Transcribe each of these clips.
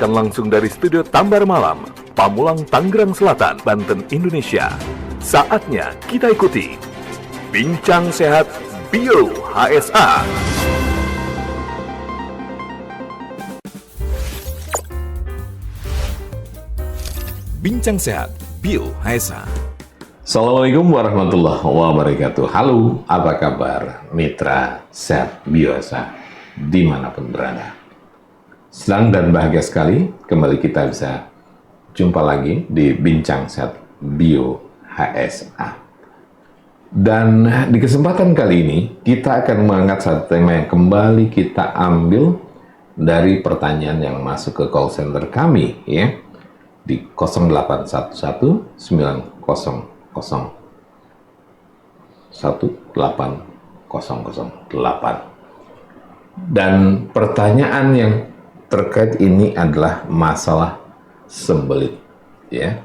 disiarkan langsung dari studio Tambar Malam, Pamulang, Tangerang Selatan, Banten, Indonesia. Saatnya kita ikuti Bincang Sehat Bio HSA. Bincang Sehat Bio HSA. Assalamualaikum warahmatullahi wabarakatuh. Halo, apa kabar mitra Sehat Bio HSA dimanapun berada? Senang dan bahagia sekali kembali kita bisa jumpa lagi di Bincang Sehat Bio HSA. Dan di kesempatan kali ini kita akan mengangkat satu tema yang kembali kita ambil dari pertanyaan yang masuk ke call center kami ya di 0811 900 18008. Dan pertanyaan yang terkait ini adalah masalah sembelit ya.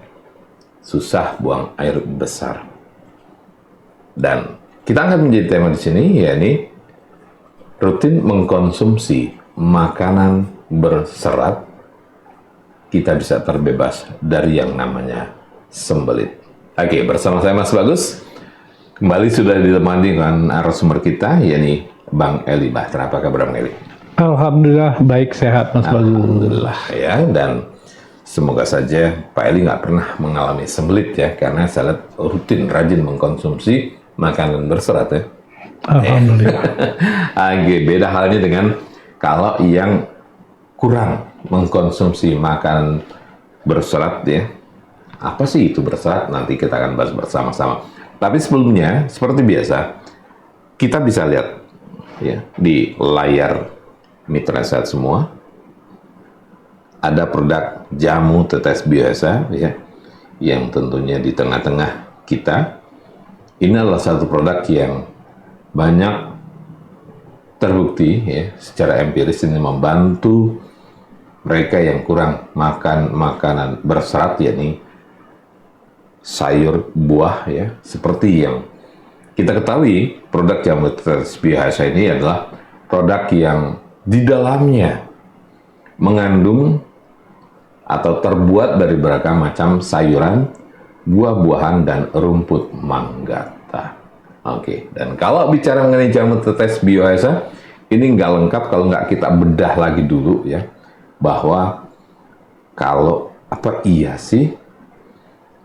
Susah buang air besar. Dan kita akan menjadi tema di sini yakni rutin mengkonsumsi makanan berserat, kita bisa terbebas dari yang namanya sembelit. Oke, bersama saya Mas Bagus. Kembali sudah ditemani dengan narasumber kita, yakni Bang Eli Bahtera. Apa kabar Bang Eli? Alhamdulillah, baik, sehat Mas Bagus. Alhamdulillah ya, dan semoga saja Pak Eli nggak pernah mengalami sembelit ya, karena saya lihat rutin rajin mengkonsumsi makanan berserat ya. Alhamdulillah. Oke, beda halnya dengan kalau yang kurang mengkonsumsi makanan berserat ya. Apa sih itu berserat? Nanti kita akan bahas bersama-sama. Tapi sebelumnya, seperti biasa, kita bisa lihat ya di layar mitra sehat semua, ada produk jamu tetes Bio HSA ya, yang tentunya di tengah-tengah kita. Ini adalah satu produk yang banyak terbukti ya, secara empiris ini membantu mereka yang kurang makan makanan berserat, yakni sayur, buah ya. Seperti yang kita ketahui, produk jamu tetes Bio HSA ini adalah produk yang di dalamnya mengandung atau terbuat dari beragam macam sayuran, buah-buahan, dan rumput manggata. Oke, dan kalau bicara mengenai jamu tetes Bio HSA, ini nggak lengkap kalau nggak kita bedah lagi dulu ya, bahwa kalau apa iya sih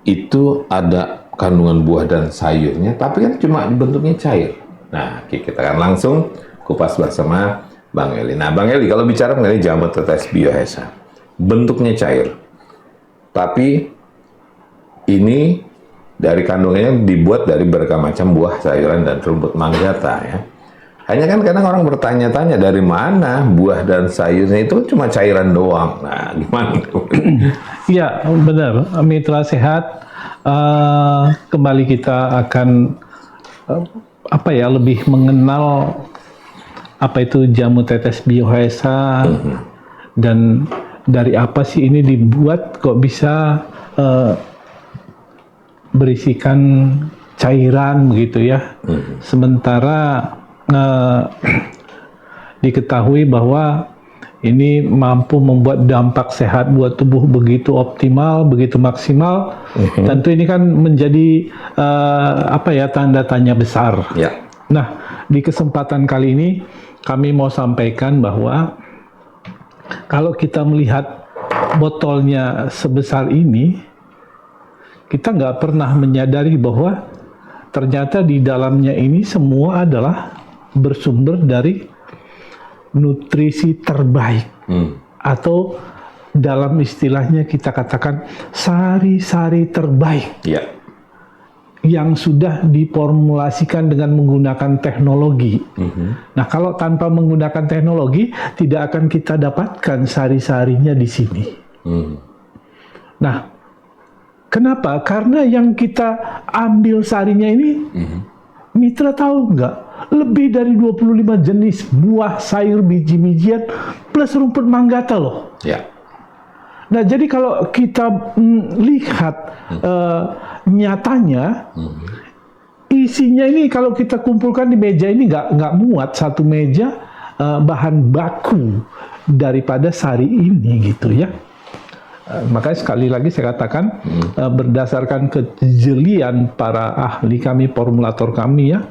itu ada kandungan buah dan sayurnya, tapi kan cuma bentuknya cair. Nah, kita akan langsung kupas bersama Bang Eli. Nah, Bang Eli, kalau bicara mengenai jamu tetes Bio HSA, bentuknya cair, tapi ini dari kandungannya dibuat dari beragam macam buah, sayuran, dan rumput manggata ya. Hanya kan kadang orang bertanya-tanya dari mana buah dan sayurnya itu cuma cairan doang. Nah, gimana? Iya, benar. Mitra sehat, kembali kita akan lebih mengenal apa itu jamu tetes Bio HSA dan dari apa sih ini dibuat, kok bisa berisikan cairan begitu ya. Sementara diketahui bahwa ini mampu membuat dampak sehat buat tubuh begitu optimal, begitu maksimal. Tentu ini kan menjadi tanda tanya besar. Ya. Nah, di kesempatan kali ini kami mau sampaikan bahwa kalau kita melihat botolnya sebesar ini, kita nggak pernah menyadari bahwa ternyata di dalamnya ini semua adalah bersumber dari nutrisi terbaik, atau dalam istilahnya kita katakan sari-sari terbaik yang sudah diformulasikan dengan menggunakan teknologi. Nah, kalau tanpa menggunakan teknologi tidak akan kita dapatkan sari-sarinya di sini. Nah, kenapa? Karena yang kita ambil sarinya ini, mitra tahu nggak? Lebih dari 25 jenis buah, sayur, biji-bijian, plus rumput manggata loh. Ya. Nah, jadi kalau kita lihat nyatanya, isinya ini kalau kita kumpulkan di meja ini nggak muat satu meja bahan baku daripada sari ini gitu ya. Makanya sekali lagi saya katakan berdasarkan kejelian para ahli kami, formulator kami ya,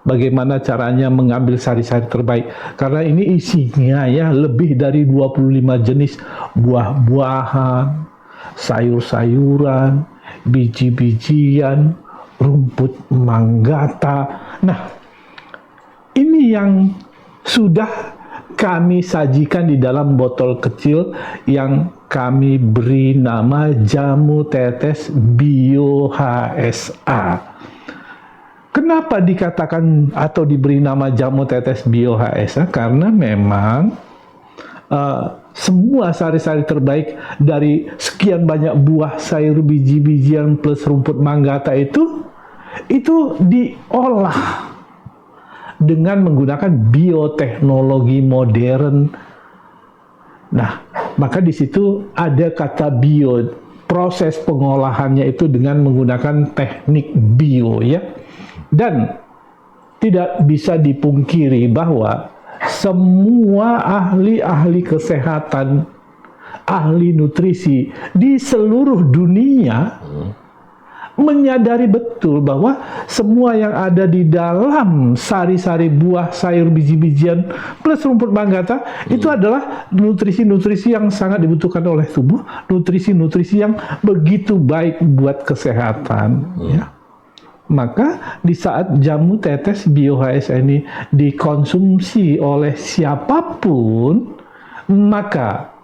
bagaimana caranya mengambil sari-sari terbaik. Karena ini isinya ya lebih dari 25 jenis buah-buahan, sayur-sayuran, biji-bijian, rumput manggata. Nah, ini yang sudah kami sajikan di dalam botol kecil yang kami beri nama jamu tetes Bio HSA. Kenapa dikatakan atau diberi nama jamu tetes Bio HSA? Karena memang semua sari-sari terbaik dari sekian banyak buah, sayur, biji-bijian plus rumput manggata itu diolah dengan menggunakan bioteknologi modern. Nah, maka di situ ada kata bio, proses pengolahannya itu dengan menggunakan teknik bio ya. Dan tidak bisa dipungkiri bahwa semua ahli-ahli kesehatan, ahli nutrisi di seluruh dunia menyadari betul bahwa semua yang ada di dalam sari-sari buah, sayur, biji-bijian plus rumput manggata itu adalah nutrisi-nutrisi yang sangat dibutuhkan oleh tubuh, nutrisi-nutrisi yang begitu baik buat kesehatan ya. Maka di saat jamu tetes Bio HSA ini dikonsumsi oleh siapapun, maka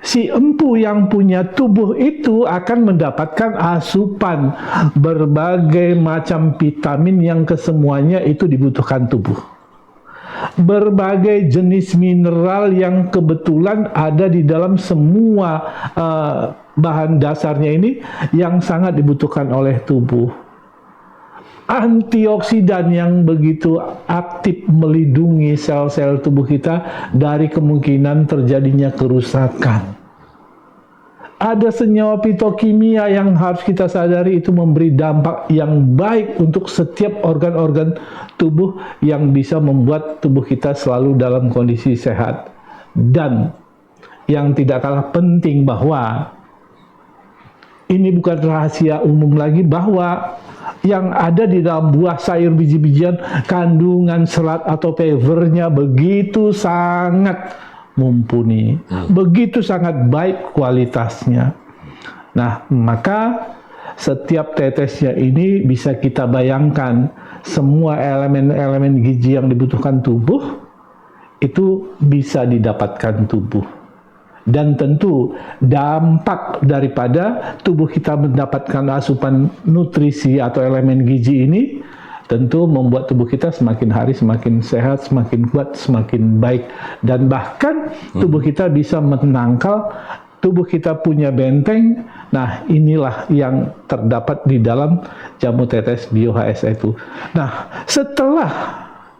si empu yang punya tubuh itu akan mendapatkan asupan berbagai macam vitamin yang kesemuanya itu dibutuhkan tubuh. Berbagai jenis mineral yang kebetulan ada di dalam semua bahan dasarnya ini yang sangat dibutuhkan oleh tubuh. Antioksidan yang begitu aktif melindungi sel-sel tubuh kita dari kemungkinan terjadinya kerusakan. Ada senyawa fitokimia yang harus kita sadari itu memberi dampak yang baik untuk setiap organ-organ tubuh yang bisa membuat tubuh kita selalu dalam kondisi sehat. Dan yang tidak kalah penting bahwa ini bukan rahasia umum lagi bahwa yang ada di dalam buah, sayur, biji-bijian kandungan serat atau fibernya begitu sangat mumpuni, begitu sangat baik kualitasnya. Nah, maka setiap tetesnya ini bisa kita bayangkan semua elemen-elemen gizi yang dibutuhkan tubuh itu bisa didapatkan tubuh. Dan tentu dampak daripada tubuh kita mendapatkan asupan nutrisi atau elemen gizi ini tentu membuat tubuh kita semakin hari semakin sehat, semakin kuat, semakin baik. Dan bahkan tubuh kita bisa menangkal, tubuh kita punya benteng. Nah, inilah yang terdapat di dalam jamu tetes Bio HSA itu. Nah, setelah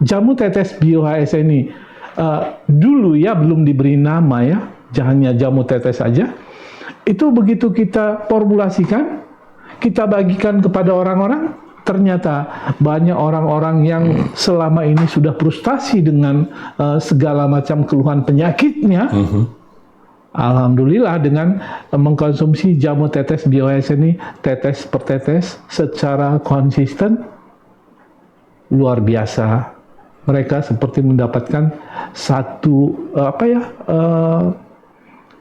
jamu tetes Bio HSA ini dulu ya belum diberi nama ya, hanya jamu tetes saja. Itu begitu kita formulasikan, kita bagikan kepada orang-orang, ternyata banyak orang-orang yang selama ini sudah frustasi dengan segala macam keluhan penyakitnya. Alhamdulillah dengan mengkonsumsi jamu tetes Bio HSA ini tetes per tetes secara konsisten, luar biasa. Mereka seperti mendapatkan satu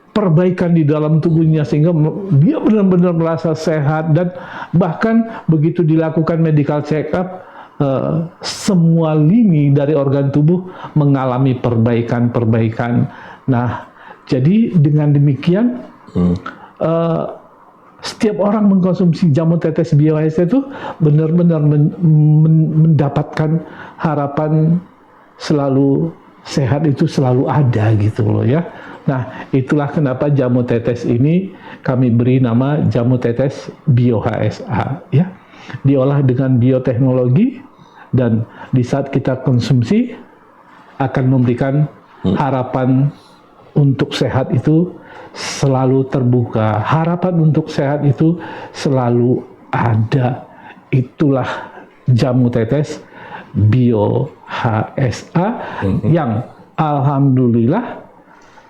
perbaikan di dalam tubuhnya sehingga dia benar-benar merasa sehat. Dan bahkan begitu dilakukan medical check up, semua lini dari organ tubuh mengalami perbaikan-perbaikan. Nah, jadi dengan demikian setiap orang mengkonsumsi jamu tetes Bio HSA itu benar-benar mendapatkan harapan selalu sehat itu selalu ada gitu loh ya. Nah, itulah kenapa jamu tetes ini kami beri nama jamu tetes Bio HSA ya. Diolah dengan bioteknologi dan di saat kita konsumsi akan memberikan harapan untuk sehat itu selalu terbuka. Harapan untuk sehat itu selalu ada. Itulah jamu tetes Bio HSA yang alhamdulillah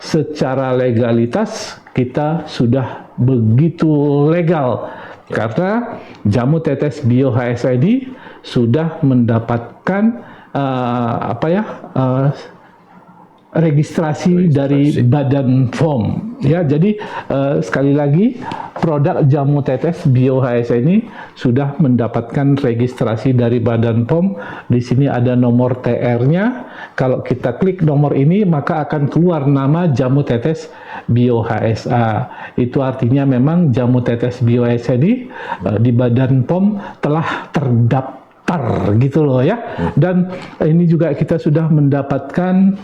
secara legalitas kita sudah begitu legal karena jamu tetes bio HSA ini sudah mendapatkan registrasi dari Badan POM. Ya, jadi sekali lagi produk jamu tetes bio HSA ini sudah mendapatkan registrasi dari Badan POM. Di sini ada nomor TR-nya. Kalau kita klik nomor ini maka akan keluar nama jamu tetes bio HSA. Itu artinya memang jamu tetes bio HSA ini di Badan POM telah terdaftar gitu loh ya. Dan ini juga kita sudah mendapatkan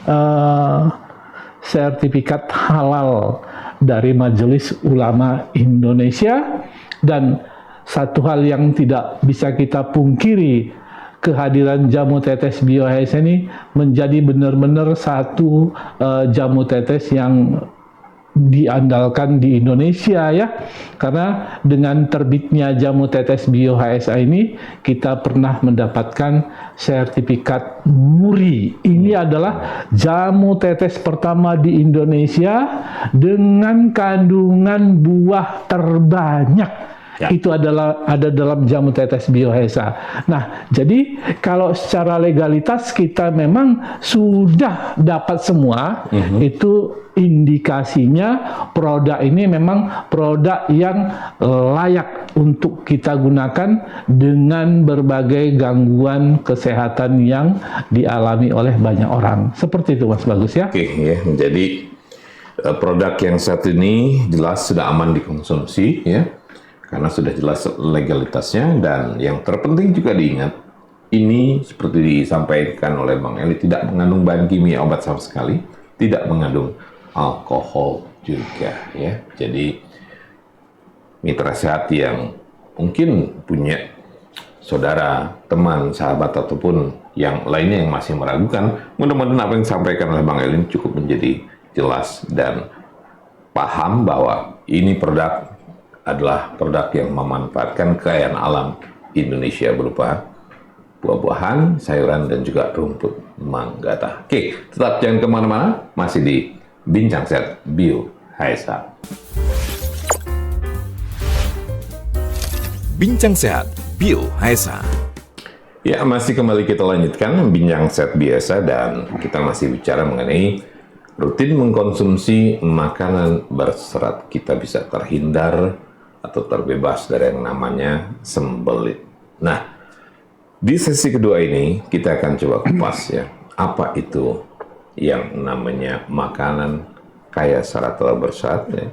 sertifikat halal dari Majelis Ulama Indonesia. Dan satu hal yang tidak bisa kita pungkiri, kehadiran jamu tetes bio HSA ini menjadi benar-benar satu jamu tetes yang diandalkan di Indonesia ya, karena dengan terbitnya jamu tetes bio HSA ini kita pernah mendapatkan sertifikat MURI. Ini adalah jamu tetes pertama di Indonesia dengan kandungan buah terbanyak. Ya. Itu ada dalam jamu tetes bio HSA. Nah, jadi kalau secara legalitas kita memang sudah dapat semua, itu indikasinya produk ini memang produk yang layak untuk kita gunakan dengan berbagai gangguan kesehatan yang dialami oleh banyak orang. Seperti itu Mas Bagus ya. Oke ya, jadi produk yang satu ini jelas sudah aman dikonsumsi ya, karena sudah jelas legalitasnya. Dan yang terpenting juga diingat, ini seperti disampaikan oleh Bang Eli tidak mengandung bahan kimia obat sama sekali, tidak mengandung alkohol juga ya. Jadi mitra sehat yang mungkin punya saudara, teman, sahabat ataupun yang lainnya yang masih meragukan, mudah-mudahan apa yang disampaikan oleh Bang Eli cukup menjadi jelas dan paham bahwa ini produk adalah produk yang memanfaatkan kekayaan alam Indonesia berupa buah-buahan, sayuran, dan juga rumput manggata. Oke, tetap jangan kemana-mana, masih di Bincang Sehat Bio HSA. Bincang Sehat Bio HSA. Ya, masih kembali kita lanjutkan Bincang Sehat Biasa, dan kita masih bicara mengenai rutin mengkonsumsi makanan berserat. Kita bisa terhindar atau terbebas dari yang namanya sembelit. Nah, di sesi kedua ini kita akan coba kupas ya, apa itu yang namanya makanan kaya serat atau berserat ya,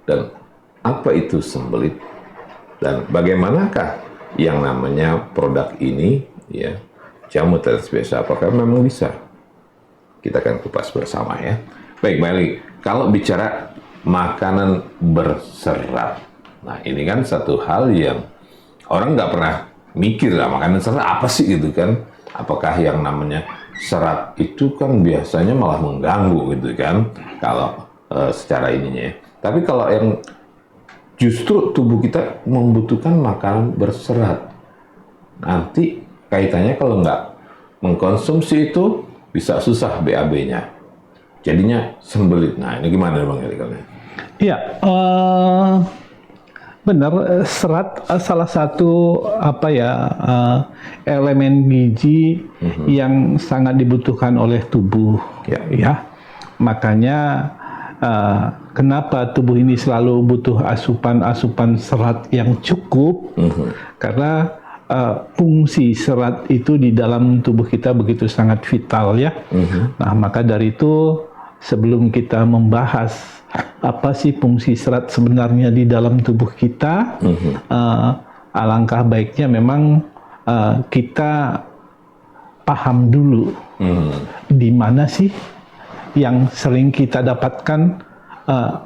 dan apa itu sembelit, dan bagaimanakah yang namanya produk ini ya, jamu tetes biasa, apakah memang bisa? Kita akan kupas bersama ya. Baik, Meli, kalau bicara makanan berserat, nah ini kan satu hal yang orang nggak pernah mikir lah, makanan serat apa sih gitu kan? Apakah yang namanya serat itu kan biasanya malah mengganggu gitu kan, kalau secara ininya ya. Tapi kalau yang justru tubuh kita membutuhkan makanan berserat, nanti kaitannya kalau nggak mengkonsumsi itu bisa susah BAB-nya, jadinya sembelit. Nah ini gimana Bang Eli? Iya, benar, serat salah satu elemen gizi yang sangat dibutuhkan oleh tubuh ya. Makanya kenapa tubuh ini selalu butuh asupan serat yang cukup, karena fungsi serat itu di dalam tubuh kita begitu sangat vital ya. Nah, maka dari itu sebelum kita membahas apa sih fungsi serat sebenarnya di dalam tubuh kita, alangkah baiknya memang kita paham dulu di mana sih yang sering kita dapatkan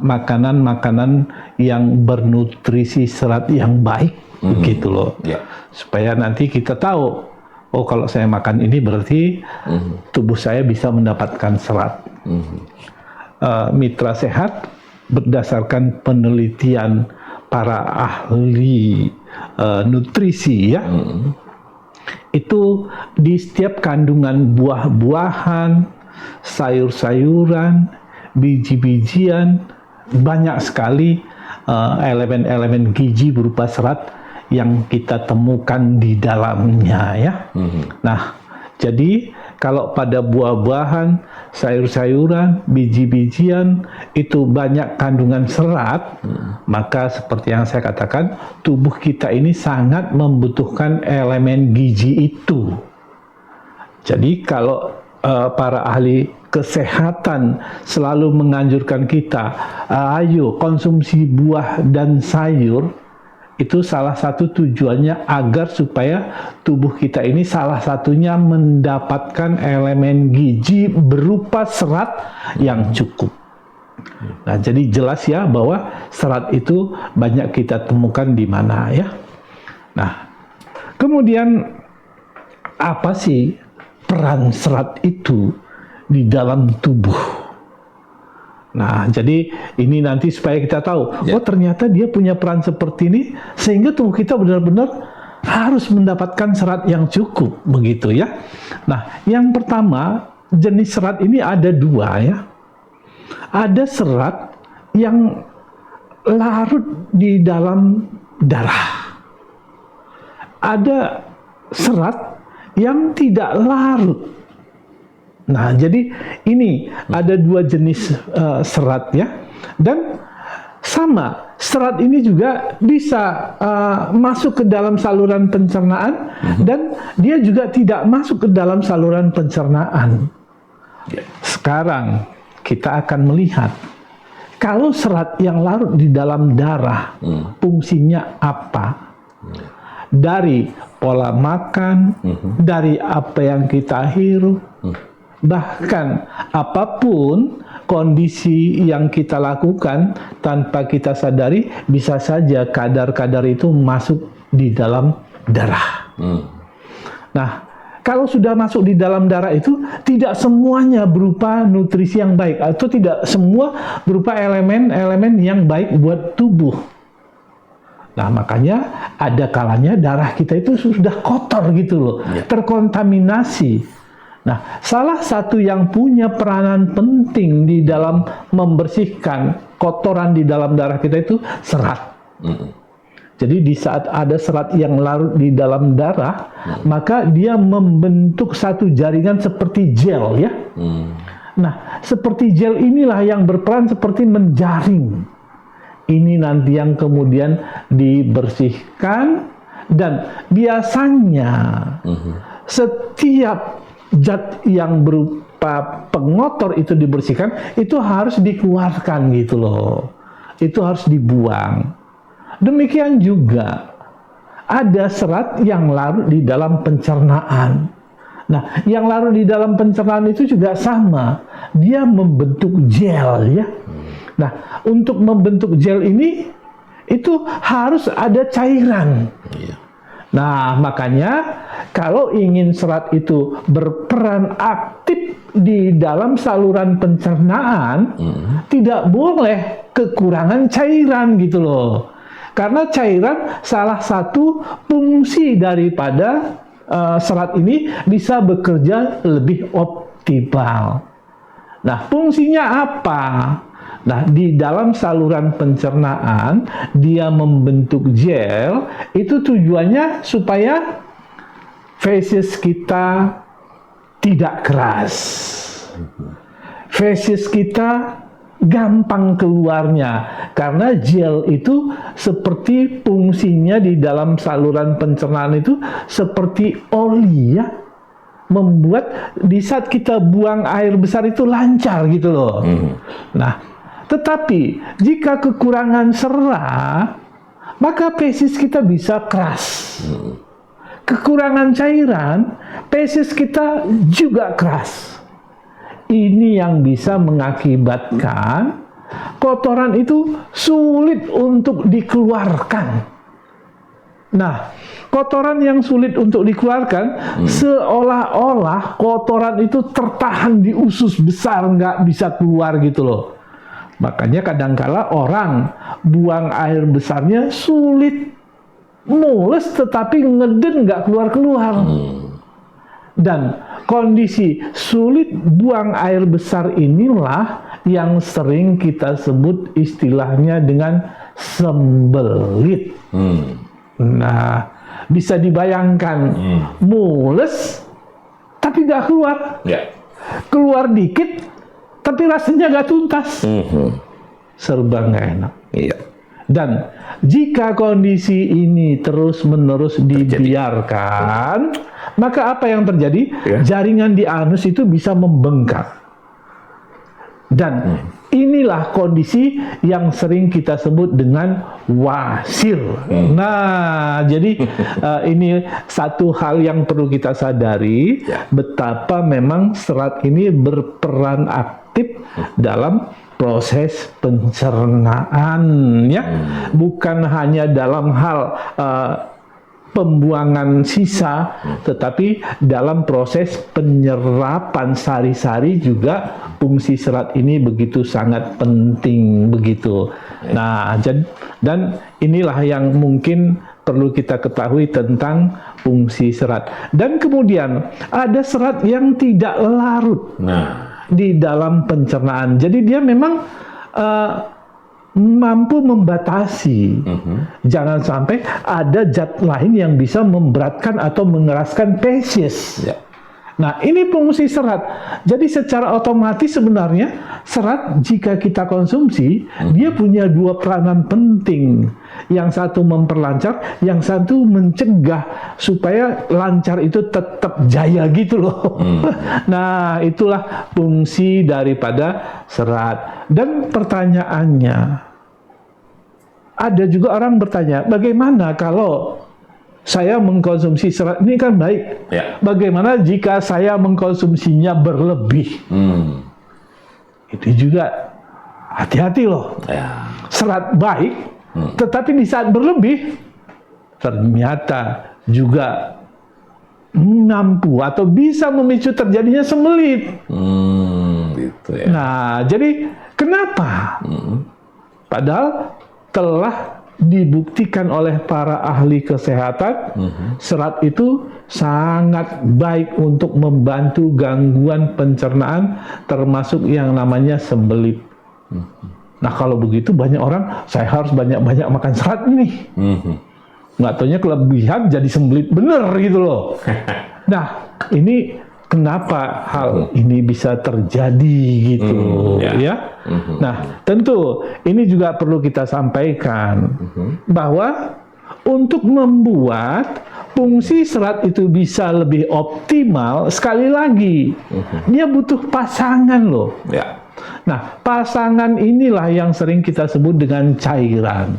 makanan-makanan yang bernutrisi serat yang baik, gitu loh. Supaya nanti kita tahu, oh kalau saya makan ini berarti tubuh saya bisa mendapatkan serat. Mitra sehat berdasarkan penelitian para ahli nutrisi ya, itu di setiap kandungan buah-buahan, sayur-sayuran, biji-bijian, banyak sekali elemen-elemen gizi berupa serat yang kita temukan di dalamnya ya. Nah, jadi kalau pada buah-buahan, sayur-sayuran, biji-bijian itu banyak kandungan serat, maka seperti yang saya katakan, tubuh kita ini sangat membutuhkan elemen gizi itu. Jadi kalau para ahli kesehatan selalu menganjurkan kita, ayo konsumsi buah dan sayur, itu salah satu tujuannya agar supaya tubuh kita ini salah satunya mendapatkan elemen gizi berupa serat yang cukup. Nah, jadi jelas ya bahwa serat itu banyak kita temukan di mana ya. Nah, kemudian apa sih peran serat itu di dalam tubuh? Nah, jadi ini nanti supaya kita tahu, oh ternyata dia punya peran seperti ini, sehingga tubuh kita benar-benar harus mendapatkan serat yang cukup, begitu ya. Nah, yang pertama, jenis serat ini ada dua ya. Ada serat yang larut di dalam darah. Ada serat yang tidak larut. Nah, jadi ini ada dua jenis serat ya. Dan sama, serat ini juga bisa masuk ke dalam saluran pencernaan dan dia juga tidak masuk ke dalam saluran pencernaan. Sekarang kita akan melihat kalau serat yang larut di dalam darah fungsinya apa? Dari pola makan, dari apa yang kita hirup, bahkan apapun kondisi yang kita lakukan tanpa kita sadari, bisa saja kadar-kadar itu masuk di dalam darah. Nah, kalau sudah masuk di dalam darah itu tidak semuanya berupa nutrisi yang baik, atau tidak semua berupa elemen-elemen yang baik buat tubuh. Nah, makanya ada kalanya darah kita itu sudah kotor gitu loh, terkontaminasi. Nah, salah satu yang punya peranan penting di dalam membersihkan kotoran di dalam darah kita itu serat. Jadi di saat ada serat yang larut di dalam darah, maka dia membentuk satu jaringan seperti gel ya. Nah, seperti gel inilah yang berperan seperti menjaring. Ini nanti yang kemudian dibersihkan, dan biasanya setiap zat yang berupa pengotor itu dibersihkan, itu harus dikeluarkan gitu loh. Itu harus dibuang. Demikian juga ada serat yang larut di dalam pencernaan. Nah, yang larut di dalam pencernaan itu juga sama. Dia membentuk gel ya. Nah, untuk membentuk gel ini itu harus ada cairan. Nah, makanya kalau ingin serat itu berperan aktif di dalam saluran pencernaan, tidak boleh kekurangan cairan gitu loh. Karena cairan salah satu fungsi daripada serat ini bisa bekerja lebih optimal. Nah, fungsinya apa? Nah, di dalam saluran pencernaan dia membentuk gel, itu tujuannya supaya feses kita tidak keras. Feses kita gampang keluarnya, karena gel itu seperti fungsinya di dalam saluran pencernaan itu seperti oli ya, membuat di saat kita buang air besar itu lancar gitu loh. Nah, tetapi jika kekurangan serat, maka feses kita bisa keras. Kekurangan cairan, feses kita juga keras. Ini yang bisa mengakibatkan kotoran itu sulit untuk dikeluarkan. Nah, kotoran yang sulit untuk dikeluarkan, seolah-olah kotoran itu tertahan di usus besar, nggak bisa keluar gitu loh. Makanya kadangkala orang buang air besarnya sulit, mules tetapi ngeden nggak keluar-keluar. Dan kondisi sulit buang air besar inilah yang sering kita sebut istilahnya dengan sembelit. Nah, bisa dibayangkan mules tapi nggak keluar. Ya. Keluar dikit tapi rasanya nggak tuntas. Serba nggak enak. Iya. Dan jika kondisi ini terus-menerus dibiarkan, maka apa yang terjadi? Ya. Jaringan di anus itu bisa membengkak. Dan inilah kondisi yang sering kita sebut dengan wasir. Nah, jadi ini satu hal yang perlu kita sadari, betapa memang serat ini berperan aktif dalam proses pencernaan, ya, bukan hanya dalam hal pembuangan sisa, tetapi dalam proses penyerapan sari-sari juga fungsi serat ini begitu sangat penting begitu. Nah, dan inilah yang mungkin perlu kita ketahui tentang fungsi serat. Dan kemudian ada serat yang tidak larut di dalam pencernaan. Jadi dia memang mampu membatasi. Jangan sampai ada zat lain yang bisa memberatkan atau mengeraskan feses. Nah, ini fungsi serat. Jadi secara otomatis sebenarnya serat jika kita konsumsi, dia punya dua peranan penting. Yang satu memperlancar, yang satu mencegah supaya lancar itu tetap jaya gitu loh. Nah, itulah fungsi daripada serat. Dan pertanyaannya, ada juga orang bertanya, bagaimana kalau saya mengkonsumsi serat ini kan baik. Bagaimana jika saya mengkonsumsinya berlebih? Itu juga hati-hati loh. Serat baik, tetapi di saat berlebih ternyata juga mampu atau bisa memicu terjadinya sembelit. Gitu ya. Nah, jadi kenapa? Padahal telah dibuktikan oleh para ahli kesehatan, serat itu sangat baik untuk membantu gangguan pencernaan, termasuk yang namanya sembelit. Nah, kalau begitu banyak orang, saya harus banyak-banyak makan serat nih. Nggak taunya kelebihan jadi sembelit bener gitu loh. Nah, ini kenapa hal ini bisa terjadi gitu, ya? Nah, tentu ini juga perlu kita sampaikan bahwa untuk membuat fungsi serat itu bisa lebih optimal, sekali lagi dia butuh pasangan loh. Nah, pasangan inilah yang sering kita sebut dengan cairan.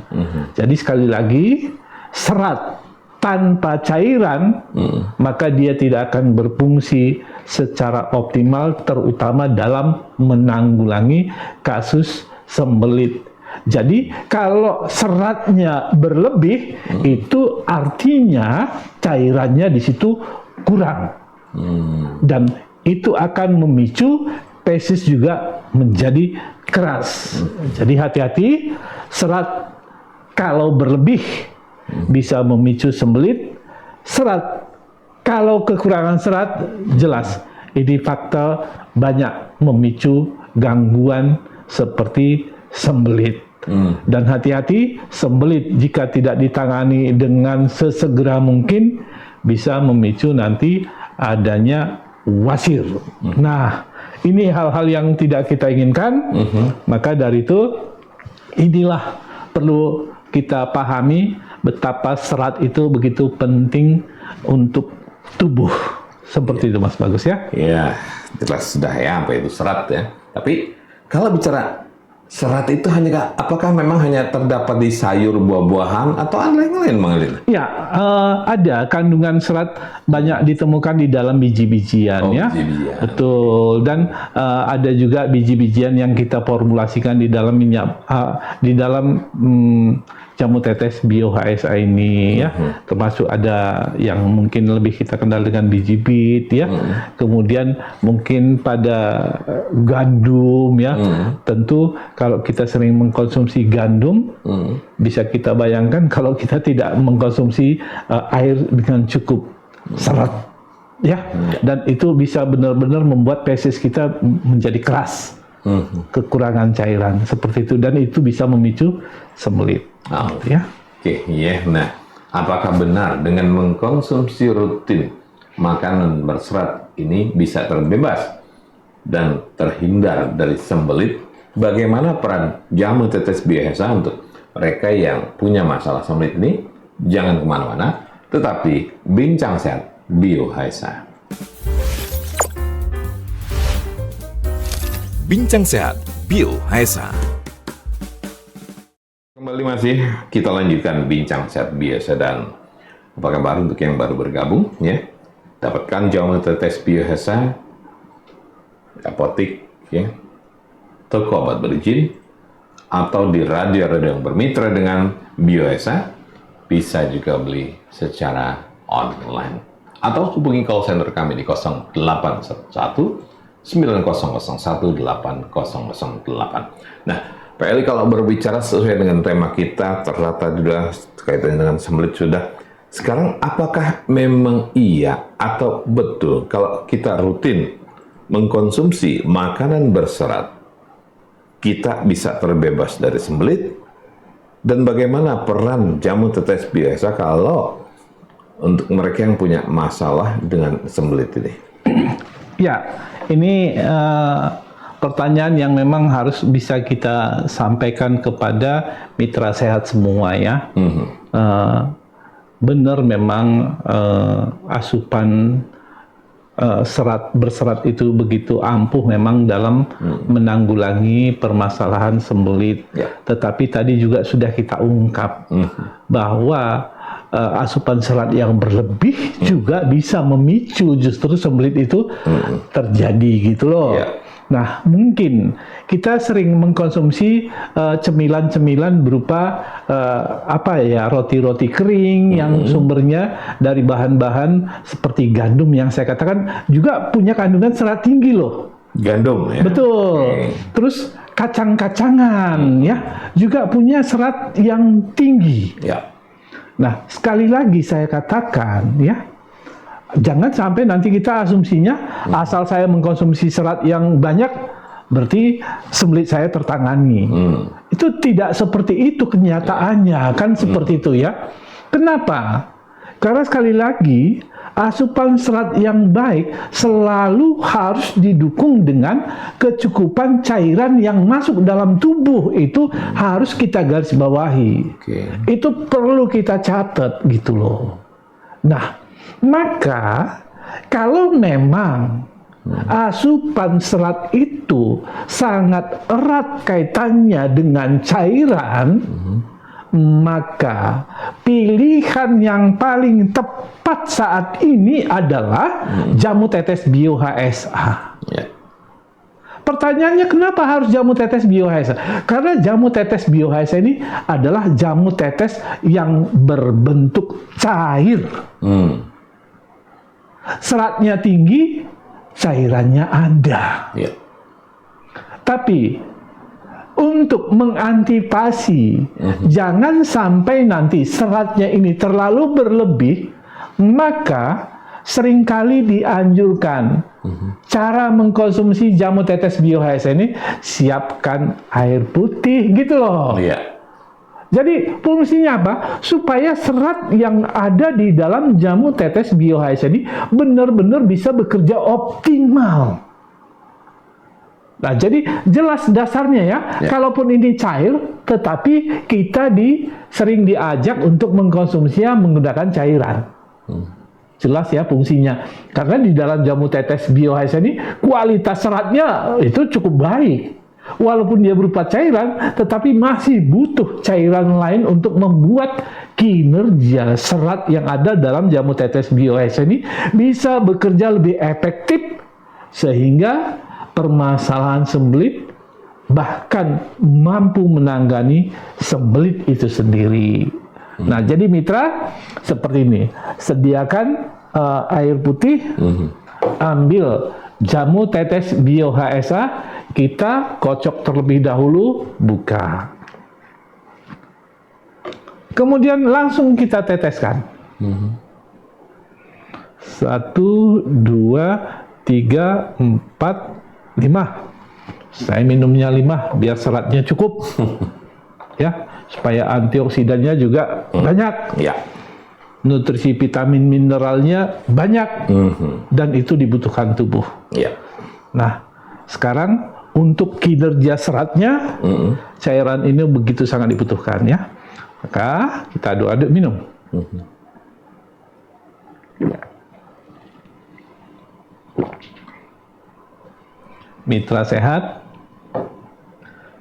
Jadi sekali lagi, serat tanpa cairan, maka dia tidak akan berfungsi secara optimal, terutama dalam menanggulangi kasus sembelit. Jadi kalau seratnya berlebih, itu artinya cairannya di situ kurang. Dan itu akan memicu feses juga menjadi keras. Jadi hati-hati, serat kalau berlebih bisa memicu sembelit. Serat kalau kekurangan serat, jelas ini faktor banyak memicu gangguan seperti sembelit. Dan hati-hati, sembelit jika tidak ditangani dengan sesegera mungkin bisa memicu nanti adanya wasir. Nah, ini hal-hal yang tidak kita inginkan. Maka dari itu, inilah perlu kita pahami betapa serat itu begitu penting untuk tubuh. Seperti itu Mas Bagus ya. Iya, jelas sudah ya apa itu serat ya. Tapi kalau bicara serat itu apakah memang hanya terdapat di sayur, buah-buahan atau ada yang lain, Bang Alin? Ya, ada kandungan serat banyak ditemukan di dalam biji-bijian ya. Biji-bijian. Betul. Dan ada juga biji-bijian yang kita formulasikan di dalam minyak, di dalam jamu tetes Bio HSA ini ya. Termasuk ada yang mungkin lebih kita kenal dengan biji bit ya. Kemudian mungkin pada gandum ya. Tentu kalau kita sering mengkonsumsi gandum, bisa kita bayangkan kalau kita tidak mengkonsumsi air dengan cukup serat. ya, dan itu bisa benar-benar membuat feses kita menjadi keras, kekurangan cairan seperti itu, dan itu bisa memicu sembelit. Ya. Oke, ya. Nah, apakah benar dengan mengkonsumsi rutin makanan berserat ini bisa terbebas dan terhindar dari sembelit? Bagaimana peran jamu tetes bioHSA untuk mereka yang punya masalah sembelit ini? Jangan kemana-mana, tetapi bincang sehat bioHSA. Bincang Sehat bioHSA. Kembali masih kita lanjutkan bincang sehat bioHSA, dan apa kabar untuk yang baru bergabung ya? Dapatkan jamu tetes bioHSA apotik ya, toko obat berizin, atau di radio-radio yang bermitra dengan bioHSA. Bisa juga beli secara online atau hubungi call center kami di 0811 9001 8008. Nah, Pak Eli, kalau berbicara sesuai dengan tema kita, ternyata sudah kaitannya dengan sembelit sudah. Sekarang apakah memang iya atau betul kalau kita rutin mengkonsumsi makanan berserat, kita bisa terbebas dari sembelit? Dan bagaimana peran jamu tetes bioHSA kalau untuk mereka yang punya masalah dengan sembelit ini? Ya, ini pertanyaan yang memang harus bisa kita sampaikan kepada mitra sehat semua ya. Benar memang asupan serat berserat itu begitu ampuh memang dalam menanggulangi permasalahan sembelit. Tetapi tadi juga sudah kita ungkap bahwa asupan serat yang berlebih juga bisa memicu justru sembelit itu terjadi gitu loh. Nah, mungkin kita sering mengkonsumsi cemilan-cemilan berupa roti-roti kering yang sumbernya dari bahan-bahan seperti gandum yang saya katakan juga punya kandungan serat tinggi loh. Gandum ya. Betul. Terus kacang-kacangan ya juga punya serat yang tinggi. Nah, sekali lagi saya katakan ya, jangan sampai nanti kita asumsinya asal saya mengkonsumsi serat yang banyak berarti sembelit saya tertangani. Itu tidak seperti itu kenyataannya, kan seperti itu ya. Kenapa? Karena sekali lagi asupan serat yang baik selalu harus didukung dengan kecukupan cairan yang masuk dalam tubuh, itu harus kita garis bawahi. Itu perlu kita catat gitu loh. Nah, maka kalau memang asupan serat itu sangat erat kaitannya dengan cairan, maka pilihan yang paling tepat saat ini adalah jamu tetes bioHSA. Pertanyaannya, kenapa harus jamu tetes bioHSA? Karena jamu tetes bioHSA ini adalah jamu tetes yang berbentuk cair. Seratnya tinggi, cairannya ada. Tapi untuk mengantisipasi jangan sampai nanti seratnya ini terlalu berlebih, maka seringkali dianjurkan cara mengkonsumsi jamu tetes bioHSA ini, siapkan air putih gitu loh. Jadi fungsinya apa? Supaya serat yang ada di dalam jamu tetes bioHSA ini benar-benar bisa bekerja optimal. Nah, jadi jelas dasarnya ya, kalaupun ini cair, tetapi kita sering diajak untuk mengkonsumsinya menggunakan cairan. Jelas ya fungsinya. Karena di dalam jamu tetes bioHSA ini kualitas seratnya itu cukup baik. Walaupun dia berupa cairan, tetapi masih butuh cairan lain untuk membuat kinerja serat yang ada dalam jamu tetes bioHSA ini bisa bekerja lebih efektif, sehingga permasalahan sembelit bahkan mampu menangani sembelit itu sendiri. Nah, jadi mitra seperti ini, sediakan air putih, ambil jamu tetes bioHSA, kita kocok terlebih dahulu, buka. Kemudian langsung kita teteskan. 1, 2, 3, 4, 5. Saya minumnya 5 biar seratnya cukup. Ya, supaya antioksidannya juga banyak. Ya. Nutrisi vitamin mineralnya banyak. Dan itu dibutuhkan tubuh. Ya. Nah, sekarang untuk kinerja seratnya, cairan ini begitu sangat dibutuhkan ya. Maka kita aduk-aduk minum. Mitra sehat,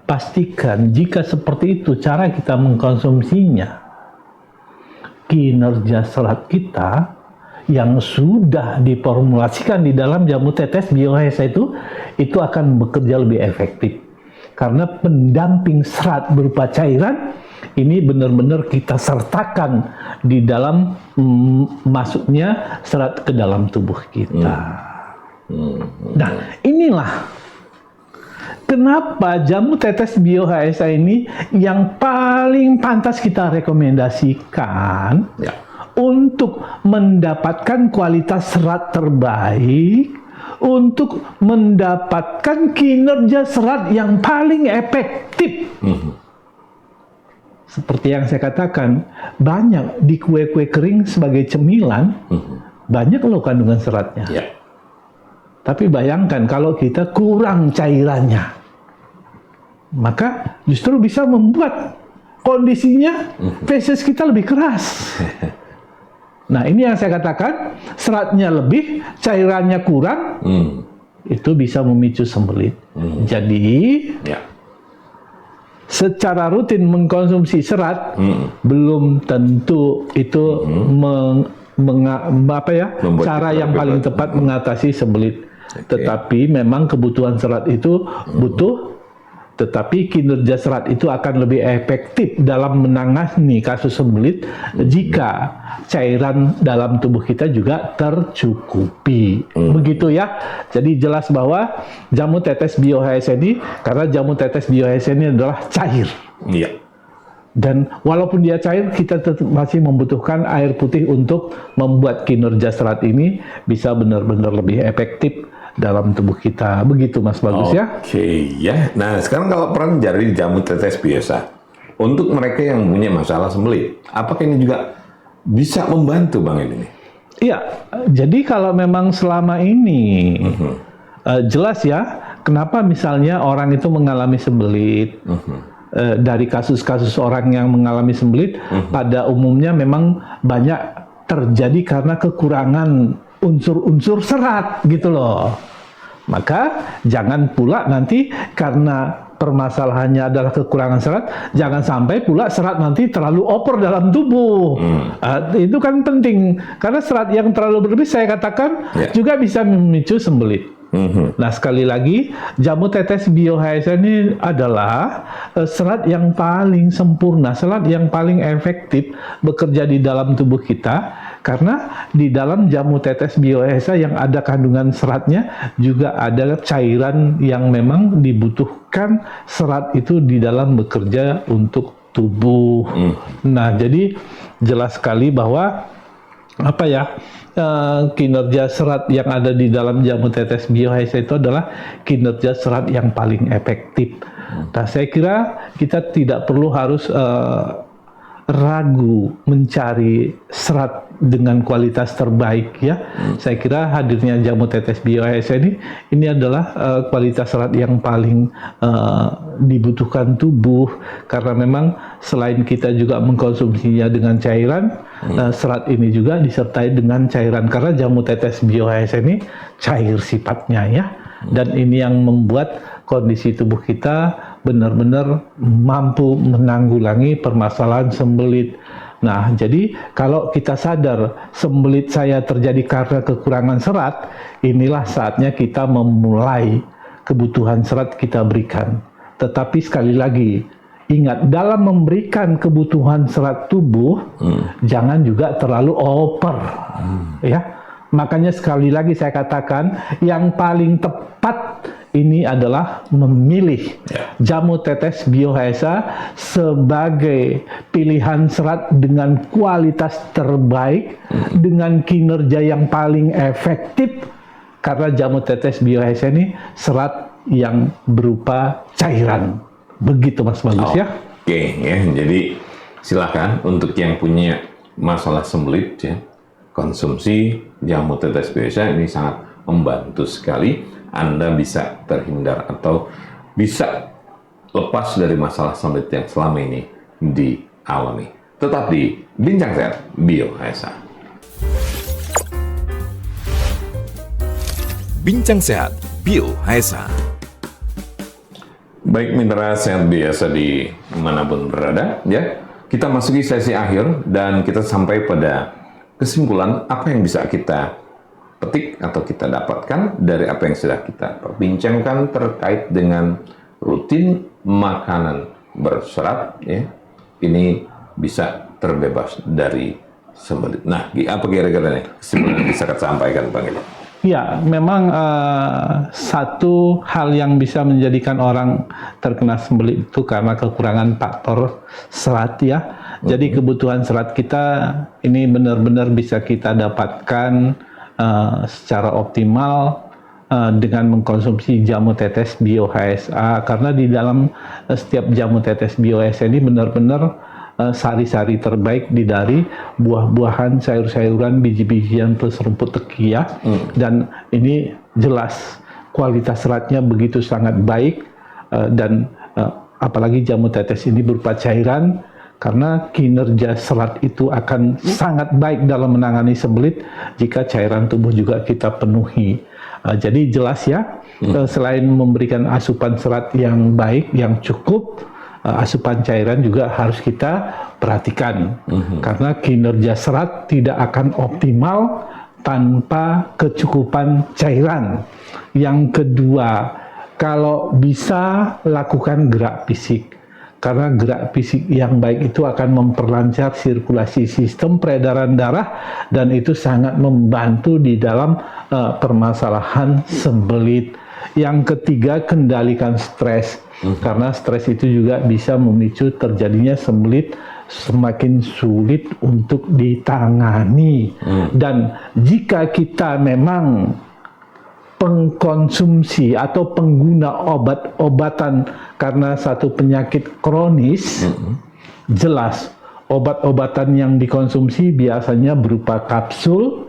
pastikan jika seperti itu cara kita mengkonsumsinya, kinerja serat kita yang sudah diformulasikan di dalam jamu tetes BioHSA itu akan bekerja lebih efektif. Karena pendamping serat berupa cairan ini benar-benar kita sertakan di dalam masuknya serat ke dalam tubuh kita. Nah, inilah kenapa jamu tetes BioHSA ini yang paling pantas kita rekomendasikan untuk mendapatkan kualitas serat terbaik, untuk mendapatkan kinerja serat yang paling efektif. Seperti yang saya katakan, banyak di kue-kue kering sebagai cemilan, banyak loh kandungan seratnya. Tapi bayangkan kalau kita kurang cairannya, maka justru bisa membuat kondisinya feses kita lebih keras. Nah, ini yang saya katakan, seratnya lebih, cairannya kurang, itu bisa memicu sembelit. Jadi, secara rutin mengkonsumsi serat, belum tentu itu cara yang paling tepat mengatasi sembelit. Tetapi memang kebutuhan serat itu butuh, tetapi kinerja serat itu akan lebih efektif dalam menangani kasus sembelit jika cairan dalam tubuh kita juga tercukupi. Begitu ya. Jadi jelas bahwa jamu tetes BioHSA ini, karena jamu tetes BioHSA ini adalah cair. Dan walaupun dia cair, kita tetap masih membutuhkan air putih untuk membuat kinerja serat ini bisa benar-benar lebih efektif dalam tubuh kita. Begitu Mas Bagus ya. Ya. Nah, sekarang kalau peran dari jamu tetes biasa untuk mereka yang punya masalah sembelit, apakah ini juga bisa membantu Bang ini? Iya. Jadi kalau memang selama ini jelas ya, kenapa misalnya orang itu mengalami sembelit, dari kasus-kasus orang yang mengalami sembelit pada umumnya memang banyak terjadi karena kekurangan unsur-unsur serat gitu loh. Maka jangan pula nanti karena permasalahannya adalah kekurangan serat, jangan sampai pula serat nanti terlalu over dalam tubuh. Itu kan penting, karena serat yang terlalu berlebih saya katakan juga bisa memicu sembelit. Nah, sekali lagi, jamu tetes BioHSA ini adalah serat yang paling sempurna, serat yang paling efektif bekerja di dalam tubuh kita, karena di dalam jamu tetes BioHSA yang ada kandungan seratnya juga ada cairan yang memang dibutuhkan serat itu di dalam bekerja untuk tubuh. Nah, jadi jelas sekali bahwa kinerja serat yang ada di dalam jamu tetes BioHSA itu adalah kinerja serat yang paling efektif. Nah, saya kira kita tidak perlu harus ragu mencari serat dengan kualitas terbaik ya. Saya kira hadirnya jamu tetes BioHSA ini adalah kualitas serat yang paling dibutuhkan tubuh, karena memang selain kita juga mengkonsumsinya dengan cairan, serat ini juga disertai dengan cairan, karena jamu tetes BioHSA ini cair sifatnya ya. Dan ini yang membuat kondisi tubuh kita benar-benar mampu menanggulangi permasalahan sembelit. Nah, jadi kalau kita sadar sembelit saya terjadi karena kekurangan serat, inilah saatnya kita memulai kebutuhan serat kita berikan. Tetapi sekali lagi, ingat, dalam memberikan kebutuhan serat tubuh, jangan juga terlalu over. Ya. Makanya sekali lagi saya katakan, yang paling tepat ini adalah memilih jamu tetes BioHSA sebagai pilihan serat dengan kualitas terbaik, dengan kinerja yang paling efektif, karena jamu tetes BioHSA ini serat yang berupa cairan. Begitu Mas Bagus ya. Oke ya, jadi silakan untuk yang punya masalah sembelit ya, konsumsi jamu tetes BioHSA ini sangat membantu sekali. Anda bisa terhindar atau bisa lepas dari masalah sembelit yang selama ini dialami. Tetap di Bincang Sehat BioHSA. Bincang Sehat BioHSA. Baik mitra sehat biasa di manapun berada ya, kita masuki sesi akhir dan kita sampai pada kesimpulan apa yang bisa kita petik atau kita dapatkan dari apa yang sudah kita perbincangkan terkait dengan rutin makanan berserat ya, ini bisa terbebas dari sembelit. Nah, apa kira-kira nih kesimpulan yang bisa kita sampaikan Bang Eli? Ya, memang satu hal yang bisa menjadikan orang terkena sembelit itu karena kekurangan faktor serat ya. Jadi kebutuhan serat kita ini benar-benar bisa kita dapatkan secara optimal dengan mengkonsumsi jamu tetes BioHSA, karena di dalam setiap jamu tetes BioHSA ini benar-benar sari-sari terbaik dari buah-buahan, sayur-sayuran, biji-bijian plus rumput teki ya. Dan ini jelas kualitas seratnya begitu sangat baik, dan apalagi jamu tetes ini berupa cairan, karena kinerja serat itu akan sangat baik dalam menangani sembelit jika cairan tubuh juga kita penuhi. Jadi jelas ya, selain memberikan asupan serat yang baik, yang cukup, asupan cairan juga harus kita perhatikan. Karena kinerja serat tidak akan optimal tanpa kecukupan cairan. Yang kedua, kalau bisa lakukan gerak fisik. Karena gerak fisik yang baik itu akan memperlancar sirkulasi sistem peredaran darah, dan itu sangat membantu di dalam permasalahan sembelit. Yang ketiga, kendalikan stres. Karena stres itu juga bisa memicu terjadinya sembelit semakin sulit untuk ditangani. Dan jika kita memang pengkonsumsi atau pengguna obat-obatan karena satu penyakit kronis, jelas obat-obatan yang dikonsumsi biasanya berupa kapsul,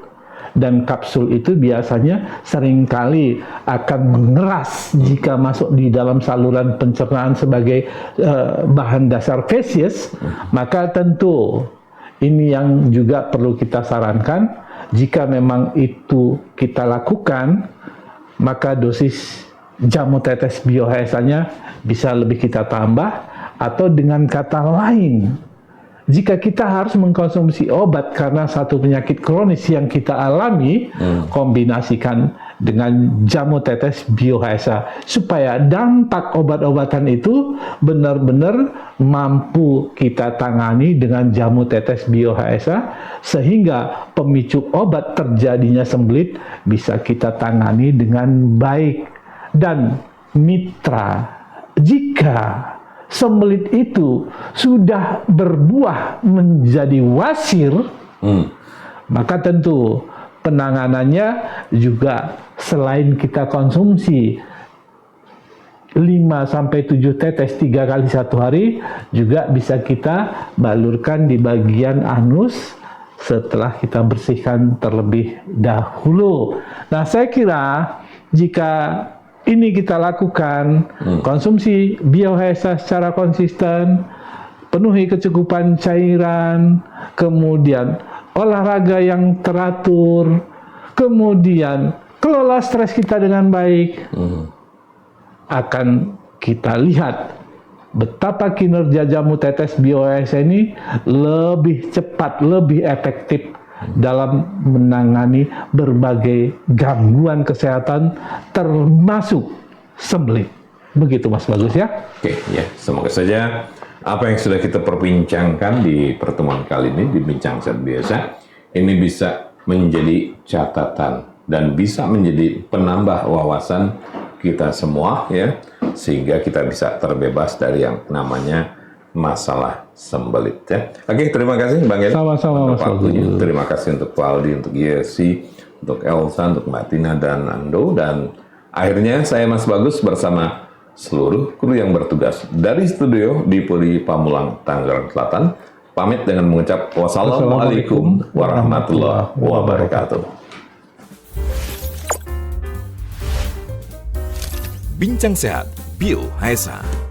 dan kapsul itu biasanya seringkali akan mengeras jika masuk di dalam saluran pencernaan sebagai bahan dasar feses. Maka tentu ini yang juga perlu kita sarankan, jika memang itu kita lakukan, maka dosis jamu tetes BioHSA-nya bisa lebih kita tambah, atau dengan kata lain, jika kita harus mengkonsumsi obat karena satu penyakit kronis yang kita alami, kombinasikan dengan jamu tetes BioHSA supaya dampak obat-obatan itu benar-benar mampu kita tangani dengan jamu tetes BioHSA, sehingga pemicu obat terjadinya sembelit bisa kita tangani dengan baik. Dan mitra, jika sembelit itu sudah berbuah menjadi wasir, maka tentu penanganannya juga selain kita konsumsi 5-7 tetes 3 kali 1 hari, juga bisa kita balurkan di bagian anus setelah kita bersihkan terlebih dahulu. Nah, saya kira jika ini kita lakukan, konsumsi BioHSA secara konsisten, penuhi kecukupan cairan, kemudian olahraga yang teratur, kemudian kelola stres kita dengan baik, akan kita lihat betapa kinerja jamu tetes BioHSA ini lebih cepat, lebih efektif dalam menangani berbagai gangguan kesehatan termasuk sembelit. Begitu Mas Bagus ya. Oke ya, semoga saja apa yang sudah kita perbincangkan di pertemuan kali ini di Bincang Sehat Biasa ini bisa menjadi catatan dan bisa menjadi penambah wawasan kita semua ya, sehingga kita bisa terbebas dari yang namanya masalah sembelit ya. Oke, terima kasih Bang Edi. Sama-sama, Mas waktunya. Bagus. Terima kasih untuk Pak Aldi, untuk Yesi, untuk Elsa, untuk Mbak Tina dan Ando, dan akhirnya saya Mas Bagus bersama seluruh kru yang bertugas dari studio di Puri Pamulang, Tangerang Selatan pamit dengan mengucap wassalamualaikum warahmatullahi wabarakatuh. Bincang Sehat Bio HSA.